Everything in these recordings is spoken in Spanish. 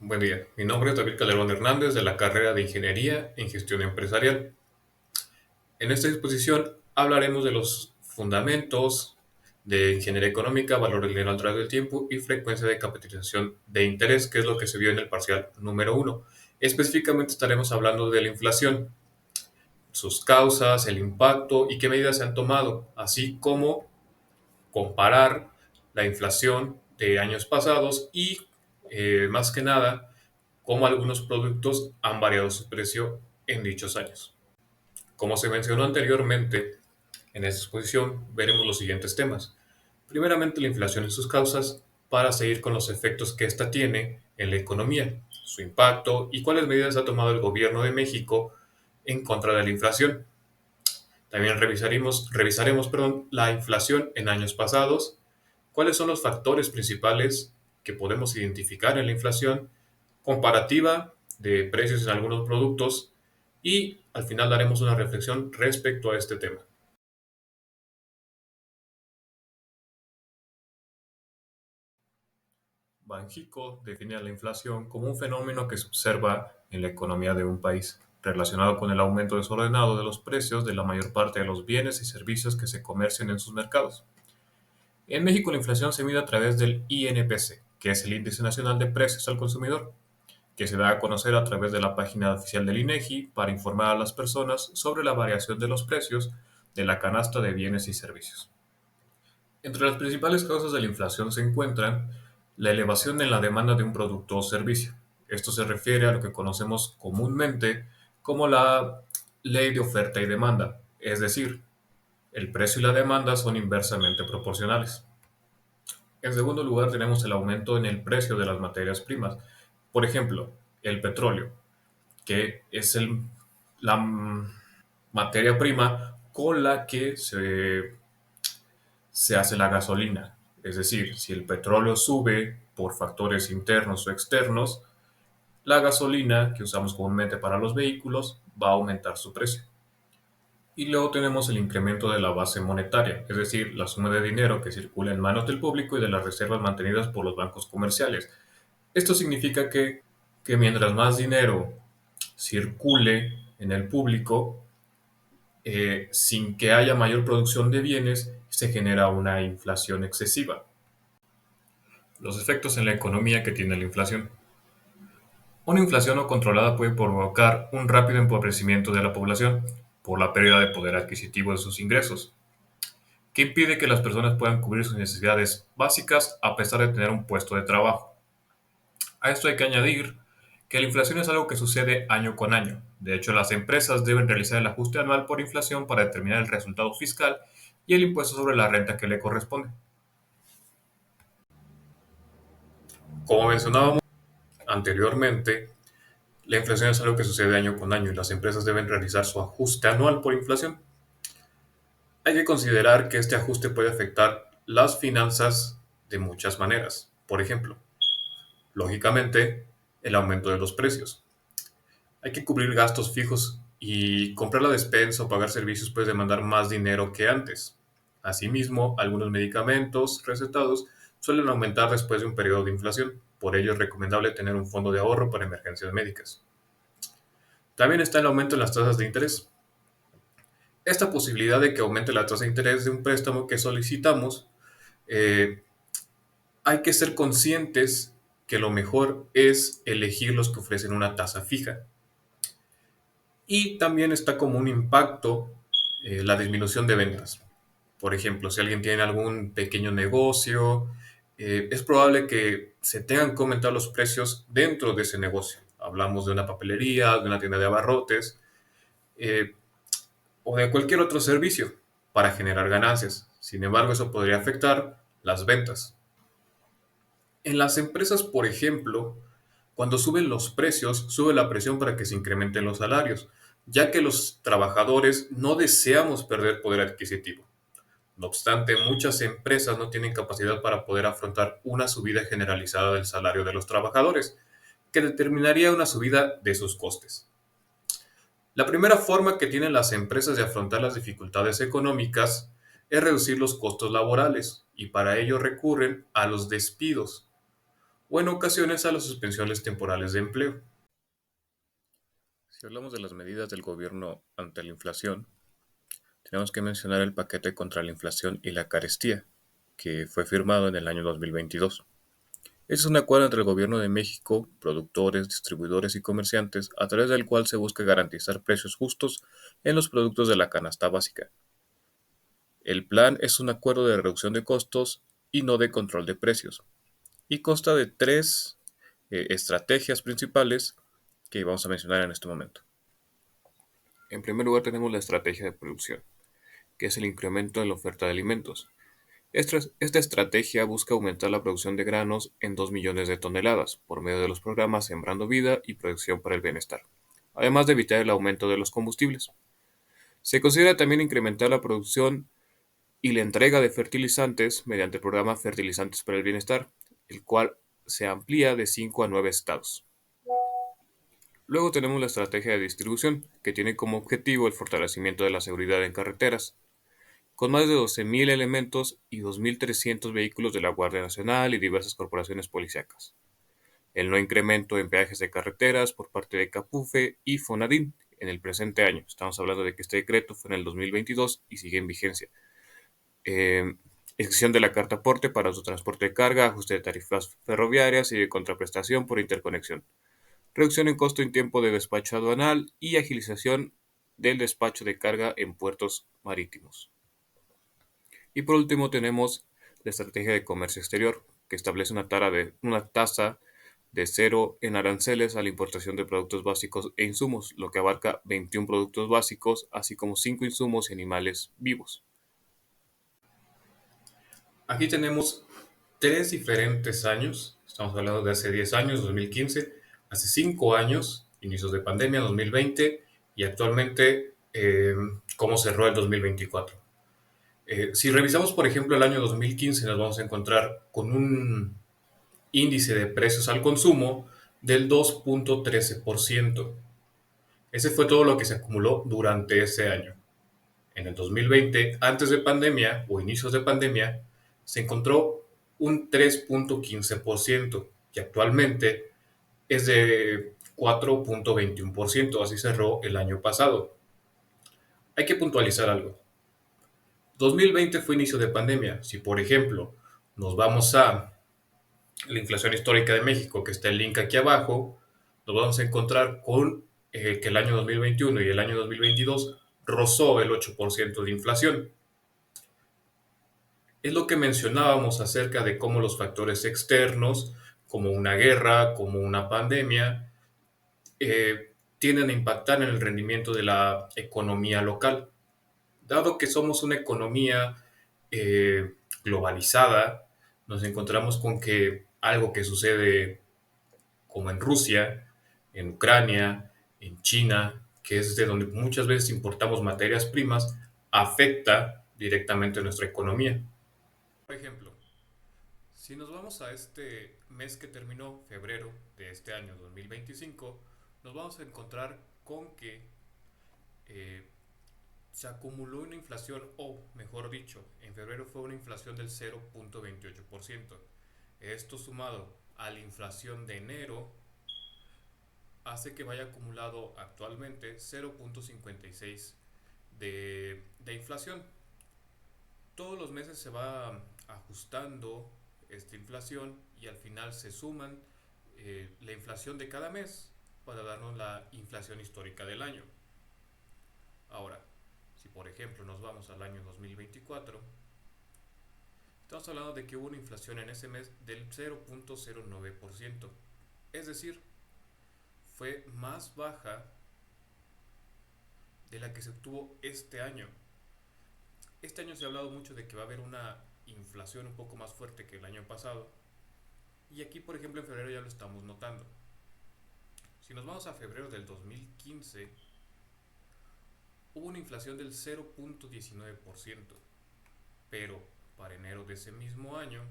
Buen día, mi nombre es David Calderón Hernández de la carrera de Ingeniería en Gestión Empresarial. En esta exposición hablaremos de los fundamentos de ingeniería económica, valor del dinero a través del tiempo y frecuencia de capitalización de interés, que es lo que se vio en el parcial número uno. Específicamente estaremos hablando de la inflación, sus causas, el impacto y qué medidas se han tomado, así como comparar la inflación de años pasados y, más que nada, cómo algunos productos han variado su precio en dichos años. Como se mencionó anteriormente, en esta exposición veremos los siguientes temas. Primeramente, la inflación y sus causas, para seguir con los efectos que ésta tiene en la economía, su impacto y cuáles medidas ha tomado el gobierno de México en contra de la inflación. También revisaremos la inflación en años pasados, cuáles son los factores principales que podemos identificar en la inflación, comparativa de precios en algunos productos y al final daremos una reflexión respecto a este tema. Banjico define a la inflación como un fenómeno que se observa en la economía de un país, relacionado con el aumento desordenado de los precios de la mayor parte de los bienes y servicios que se comercian en sus mercados. En México la inflación se mide a través del INPC, que es el Índice Nacional de Precios al Consumidor, que se da a conocer a través de la página oficial del INEGI para informar a las personas sobre la variación de los precios de la canasta de bienes y servicios. Entre las principales causas de la inflación se encuentran la elevación en la demanda de un producto o servicio. Esto se refiere a lo que conocemos comúnmente como la ley de oferta y demanda, es decir, el precio y la demanda son inversamente proporcionales. En segundo lugar, tenemos el aumento en el precio de las materias primas. Por ejemplo, el petróleo, que es la materia prima con la que se hace la gasolina. Es decir, si el petróleo sube por factores internos o externos, la gasolina que usamos comúnmente para los vehículos va a aumentar su precio. Y luego tenemos el incremento de la base monetaria, es decir, la suma de dinero que circula en manos del público y de las reservas mantenidas por los bancos comerciales. Esto significa que mientras más dinero circule en el público, sin que haya mayor producción de bienes, se genera una inflación excesiva. Los efectos en la economía que tiene la inflación. Una inflación no controlada puede provocar un rápido empobrecimiento de la población por la pérdida de poder adquisitivo de sus ingresos, que impide que las personas puedan cubrir sus necesidades básicas a pesar de tener un puesto de trabajo. A esto hay que añadir que la inflación es algo que sucede año con año. De hecho, las empresas deben realizar el ajuste anual por inflación para determinar el resultado fiscal y el impuesto sobre la renta que le corresponde. Como mencionábamos anteriormente, la inflación es algo que sucede año con año y las empresas deben realizar su ajuste anual por inflación. Hay que considerar que este ajuste puede afectar las finanzas de muchas maneras. Por ejemplo, lógicamente, el aumento de los precios. Hay que cubrir gastos fijos y comprar la despensa o pagar servicios puede demandar más dinero que antes. Asimismo, algunos medicamentos recetados suelen aumentar después de un periodo de inflación. Por ello es recomendable tener un fondo de ahorro para emergencias médicas. También está el aumento en las tasas de interés. Esta posibilidad de que aumente la tasa de interés de un préstamo que solicitamos, eh, hay que ser conscientes que lo mejor es elegir los que ofrecen una tasa fija. Y también está como un impacto la disminución de ventas. Por ejemplo, si alguien tiene algún pequeño negocio, es probable que se tengan que aumentar los precios dentro de ese negocio. Hablamos de una papelería, de una tienda de abarrotes eh, o de cualquier otro servicio para generar ganancias. Sin embargo, eso podría afectar las ventas. En las empresas, por ejemplo, cuando suben los precios, sube la presión para que se incrementen los salarios, ya que los trabajadores no deseamos perder poder adquisitivo. No obstante, muchas empresas no tienen capacidad para poder afrontar una subida generalizada del salario de los trabajadores, que determinaría una subida de sus costes. La primera forma que tienen las empresas de afrontar las dificultades económicas es reducir los costos laborales, y para ello recurren a los despidos. o en ocasiones a las suspensiones temporales de empleo. Si hablamos de las medidas del gobierno ante la inflación, tenemos que mencionar el paquete contra la inflación y la carestía, que fue firmado en el año 2022. Es un acuerdo entre el Gobierno de México, productores, distribuidores y comerciantes, a través del cual se busca garantizar precios justos en los productos de la canasta básica. El plan es un acuerdo de reducción de costos y no de control de precios, y consta de tres estrategias principales que vamos a mencionar en este momento. En primer lugar tenemos la estrategia de producción, que es el incremento en la oferta de alimentos. Esta estrategia busca aumentar la producción de granos en 2 millones de toneladas por medio de los programas Sembrando Vida y Producción para el Bienestar, además de evitar el aumento de los combustibles. Se considera también incrementar la producción y la entrega de fertilizantes mediante el programa Fertilizantes para el Bienestar, el cual se amplía de 5 a 9 estados. Luego tenemos la estrategia de distribución, que tiene como objetivo el fortalecimiento de la seguridad en carreteras, con más de 12.000 elementos y 2.300 vehículos de la Guardia Nacional y diversas corporaciones policíacas. El no incremento en peajes de carreteras por parte de Capufe y Fonadín en el presente año. Estamos hablando de que este decreto fue en el 2022 y sigue en vigencia. Eh, Excepción de la carta aporte para su transporte de carga, ajuste de tarifas ferroviarias y de contraprestación por interconexión. Reducción en costo y tiempo de despacho aduanal y agilización del despacho de carga en puertos marítimos. Y por último tenemos la estrategia de comercio exterior, que establece una tasa de cero en aranceles a la importación de productos básicos e insumos, lo que abarca 21 productos básicos, así como 5 insumos y animales vivos. Aquí tenemos tres diferentes años. Estamos hablando de hace 10 años, 2015, hace 5 años, inicios de pandemia, 2020, y actualmente cómo cerró el 2024. Si revisamos, por ejemplo, el año 2015, nos vamos a encontrar con un índice de precios al consumo del 2.13%. Ese fue todo lo que se acumuló durante ese año. En el 2020, antes de pandemia o inicios de pandemia, se encontró un 3.15% y actualmente es de 4.21%. Así cerró el año pasado. Hay que puntualizar algo. 2020 fue inicio de pandemia. Si, por ejemplo, nos vamos a la inflación histórica de México, que está el link aquí abajo, nos vamos a encontrar con que el año 2021 y el año 2022 rozó el 8% de inflación. Es lo que mencionábamos acerca de cómo los factores externos, como una guerra, como una pandemia, tienden a impactar en el rendimiento de la economía local. Dado que somos una economía globalizada, nos encontramos con que algo que sucede como en Rusia, en Ucrania, en China, que es de donde muchas veces importamos materias primas, afecta directamente a nuestra economía. Por ejemplo, si nos vamos a este mes que terminó, febrero de este año 2025, nos vamos a encontrar con que eh, se acumuló una inflación, o mejor dicho, en febrero fue una inflación del 0.28%. Esto sumado a la inflación de enero hace que vaya acumulado actualmente 0.56 de inflación. Todos los meses se va ajustando esta inflación y al final se suman la inflación de cada mes para darnos la inflación histórica del año. Ahora, si por ejemplo nos vamos al año 2024, estamos hablando de que hubo una inflación en ese mes del 0.09%. Es decir, fue más baja de la que se obtuvo este año. Este año se ha hablado mucho de que va a haber una inflación un poco más fuerte que el año pasado. Y aquí, por ejemplo, en febrero ya lo estamos notando. Si nos vamos a febrero del 2015, hubo una inflación del 0.19%. Pero para enero de ese mismo año,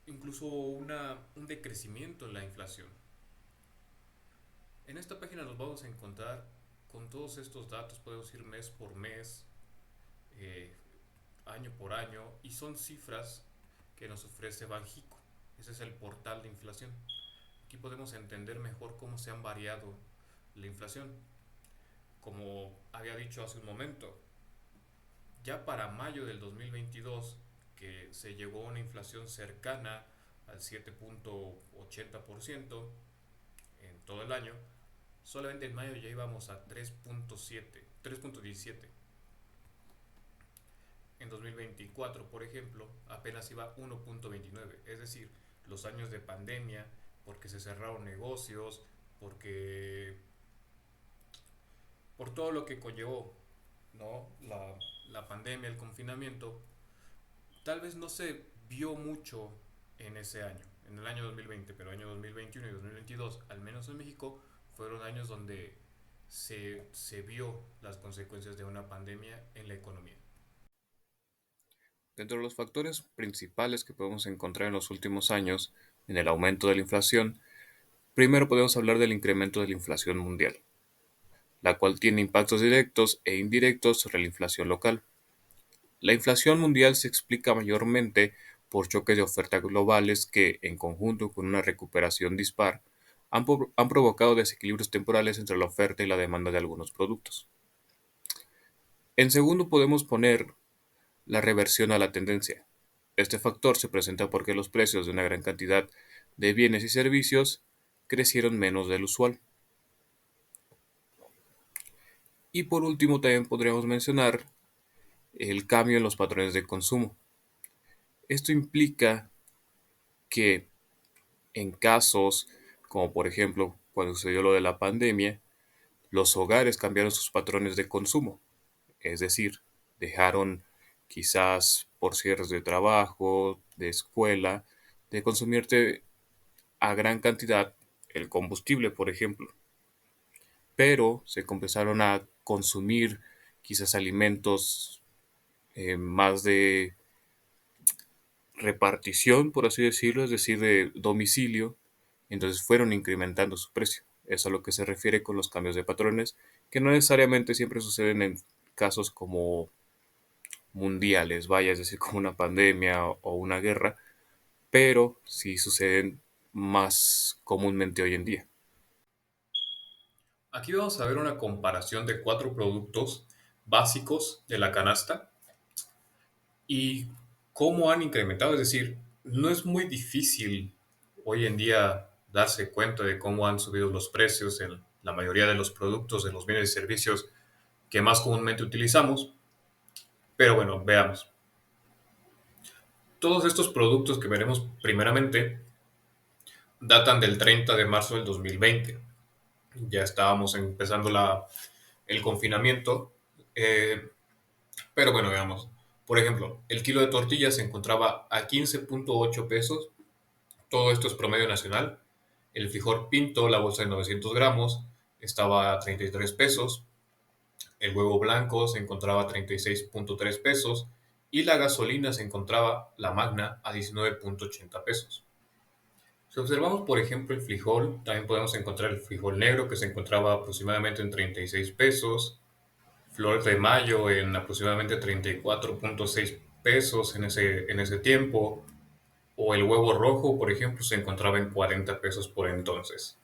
incluso hubo un decrecimiento en la inflación. En esta página nos vamos a encontrar con todos estos datos, podemos ir mes por mes, eh, año por año, y son cifras que nos ofrece Banjico. Ese es el portal de inflación. Aquí podemos entender mejor cómo se han variado la inflación. Como había dicho hace un momento, ya para mayo del 2022, que se llegó a una inflación cercana al 7.80% en todo el año, solamente en mayo ya íbamos a 3.17. En 2024, por ejemplo, apenas iba 1.29. Es decir, los años de pandemia, porque se cerraron negocios, porque por todo lo que conllevó, ¿no? La pandemia, el confinamiento, tal vez no se vio mucho en ese año, en el año 2020, pero el año 2021 y 2022, al menos en México, fueron años donde se vio las consecuencias de una pandemia en la economía. Dentro de los factores principales que podemos encontrar en los últimos años en el aumento de la inflación, primero podemos hablar del incremento de la inflación mundial, la cual tiene impactos directos e indirectos sobre la inflación local. La inflación mundial se explica mayormente por choques de oferta globales que, en conjunto con una recuperación dispar, han provocado desequilibrios temporales entre la oferta y la demanda de algunos productos. En segundo podemos poner la reversión a la tendencia. Este factor se presenta porque los precios de una gran cantidad de bienes y servicios crecieron menos del usual. Y por último también podríamos mencionar el cambio en los patrones de consumo. Esto implica que en casos como por ejemplo cuando sucedió lo de la pandemia, los hogares cambiaron sus patrones de consumo, es decir, dejaron quizás por cierres de trabajo, de escuela, de consumirte a gran cantidad el combustible, por ejemplo, pero se comenzaron a consumir quizás alimentos más de repartición, por así decirlo, es decir, de domicilio, entonces fueron incrementando su precio. Eso es a lo que se refiere con los cambios de patrones, que no necesariamente siempre suceden en casos como mundiales, vaya, es decir, como una pandemia o una guerra, pero sí suceden más comúnmente hoy en día. Aquí vamos a ver una comparación de cuatro productos básicos de la canasta y cómo han incrementado. Es decir, no es muy difícil hoy en día darse cuenta de cómo han subido los precios en la mayoría de los productos, de los bienes y servicios que más comúnmente utilizamos. Pero bueno, veamos. Todos estos productos que veremos primeramente datan del 30 de marzo del 2020. Ya estábamos empezando el confinamiento. eh, pero bueno, veamos. Por ejemplo, el kilo de tortillas se encontraba a 15.8 pesos. Todo esto es promedio nacional. El frijol pinto, la bolsa de 900 gramos, estaba a 33 pesos. El huevo blanco se encontraba a 36.3 pesos. Y la gasolina se encontraba, la magna, a 19.80 pesos. Si observamos, por ejemplo, el frijol, también podemos encontrar el frijol negro que se encontraba aproximadamente en 36 pesos. Flor de mayo en aproximadamente 34.6 pesos en ese tiempo. O el huevo rojo, por ejemplo, se encontraba en 40 pesos por entonces.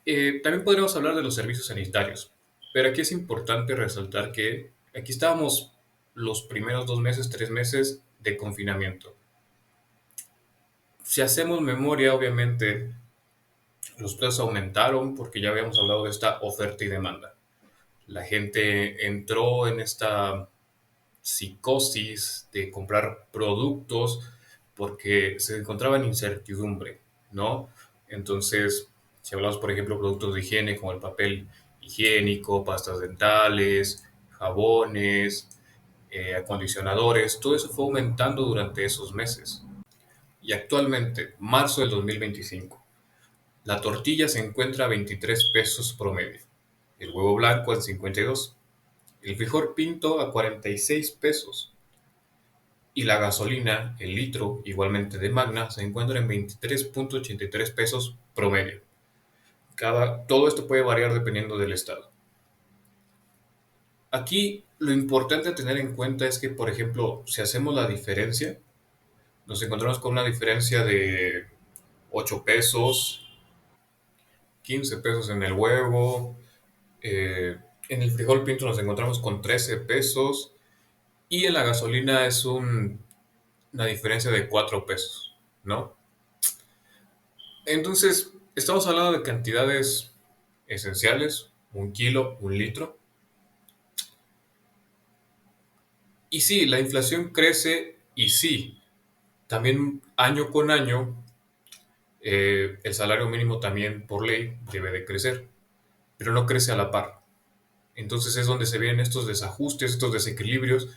También podríamos hablar de los servicios sanitarios, pero aquí es importante resaltar que aquí estábamos los primeros 2 meses, 3 meses de confinamiento. Si hacemos memoria, obviamente los precios aumentaron porque ya habíamos hablado de esta oferta y demanda. La gente entró en esta psicosis de comprar productos porque se encontraba en incertidumbre, ¿no? Entonces, si hablamos, por ejemplo, de productos de higiene como el papel higiénico, pastas dentales, jabones, acondicionadores, todo eso fue aumentando durante esos meses. Y actualmente, marzo del 2025, la tortilla se encuentra a 23 pesos promedio, el huevo blanco en 52, el frijol pinto a 46 pesos, y la gasolina, el litro, igualmente de Magna, se encuentra en 23.83 pesos promedio. Todo esto puede variar dependiendo del estado. Aquí lo importante a tener en cuenta es que, por ejemplo, si hacemos la diferencia, Nos encontramos con una diferencia de 8 pesos, 15 pesos en el huevo, en el frijol pinto nos encontramos con 13 pesos y en la gasolina es una diferencia de 4 pesos, ¿no? Entonces, estamos hablando de cantidades esenciales, 1 kilo, 1 litro. Y sí, la inflación crece y sí, también año con año el salario mínimo también por ley debe de crecer, pero no crece a la par. Entonces es donde se vienen estos desajustes, estos desequilibrios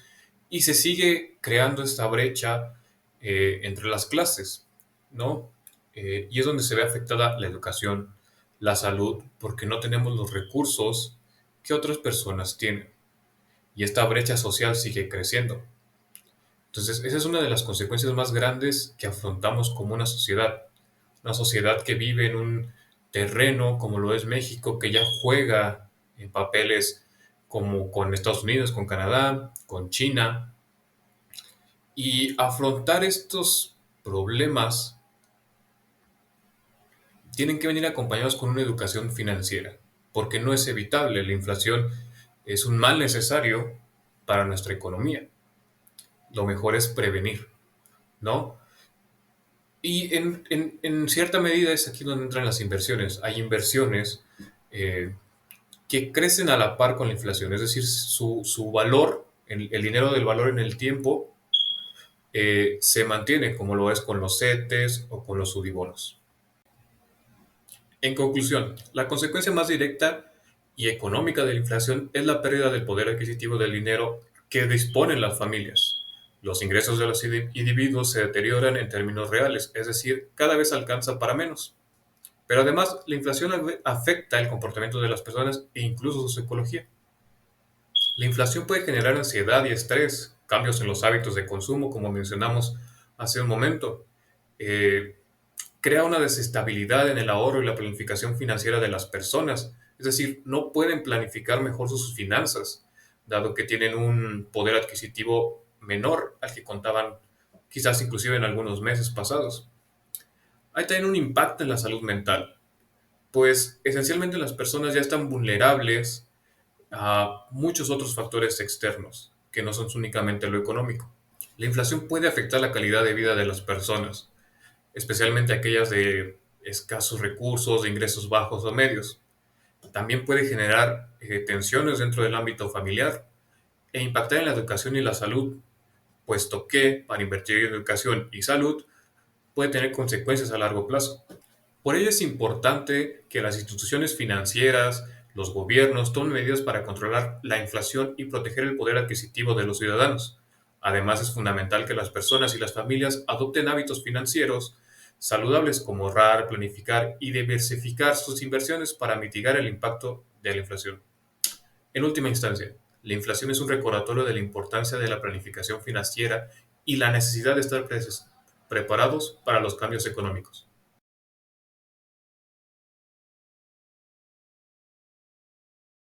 y se sigue creando esta brecha entre las clases, ¿no? Y es donde se ve afectada la educación, la salud, porque no tenemos los recursos que otras personas tienen. Y esta brecha social sigue creciendo. Entonces, esa es una de las consecuencias más grandes que afrontamos como una sociedad que vive en un terreno como lo es México, que ya juega en papeles como con Estados Unidos, con Canadá, con China, y afrontar estos problemas tienen que venir acompañados con una educación financiera, porque no es evitable, la inflación es un mal necesario para nuestra economía. Lo mejor es prevenir, ¿no? Y en cierta medida es aquí donde entran las inversiones. Hay inversiones eh, que crecen a la par con la inflación, es decir, su valor, el dinero del valor en el tiempo, se mantiene como lo es con los CETES o con los subibonos. En conclusión, la consecuencia más directa y económica de la inflación es la pérdida del poder adquisitivo del dinero que disponen las familias. Los ingresos de los individuos se deterioran en términos reales, es decir, cada vez alcanza para menos. Pero además, la inflación afecta el comportamiento de las personas e incluso su psicología. La inflación puede generar ansiedad y estrés, cambios en los hábitos de consumo, como mencionamos hace un momento. Eh, Crea una desestabilidad en el ahorro y la planificación financiera de las personas. Es decir, no pueden planificar mejor sus finanzas, dado que tienen un poder adquisitivo menor al que contaban quizás inclusive en algunos meses pasados. Hay también un impacto en la salud mental, pues esencialmente las personas ya están vulnerables a muchos otros factores externos, que no son únicamente lo económico. La inflación puede afectar la calidad de vida de las personas, especialmente aquellas de escasos recursos, de ingresos bajos o medios. También puede generar tensiones dentro del ámbito familiar e impactar en la educación y la salud, puesto que para invertir en educación y salud puede tener consecuencias a largo plazo. Por ello es importante que las instituciones financieras, los gobiernos tomen medidas para controlar la inflación y proteger el poder adquisitivo de los ciudadanos. Además, es fundamental que las personas y las familias adopten hábitos financieros saludables como ahorrar, planificar y diversificar sus inversiones para mitigar el impacto de la inflación. En última instancia, la inflación es un recordatorio de la importancia de la planificación financiera y la necesidad de estar preparados para los cambios económicos.